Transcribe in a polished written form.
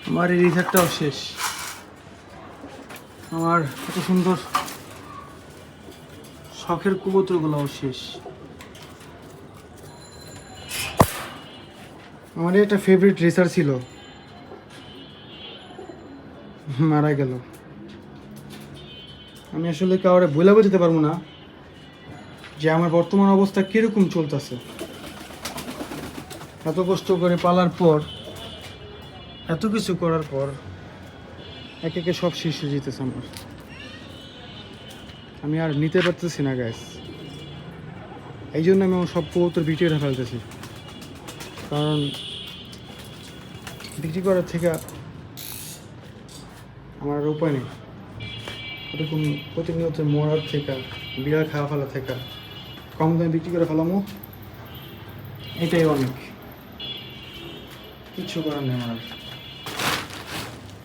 আমার এই রিসার্চটাও শেষ। আমার এত সুন্দর শখের কবুতরগুলোও শেষ। আমার একটা ফেভারিট রেসার ছিল, মারা গেল। আমি আসলে কাউরে বলে বোঝাতে পারবো না যে আমার বর্তমান অবস্থা কিরকম চলতেছে। এত কষ্ট করে পালার পর, এত কিছু করার পর একে একে সব শেষ হয়ে যেতেছে আমার। আমি আর নিতে পারতেছি না গ্যাস। এই জন্য আমি আমার সব কবুতর বিক্রি করে ফেলতেছি, কারণ বিক্রি করার থেকে আমার আর উপায় নেই। এরকম প্রতিনিয়ত মরার থেকে, বিড়াল খাওয়া ফেলা থেকে কম দামে বিক্রি করে ফেলামো, এটাই অনেক। কিচ্ছু করার নেই আমার।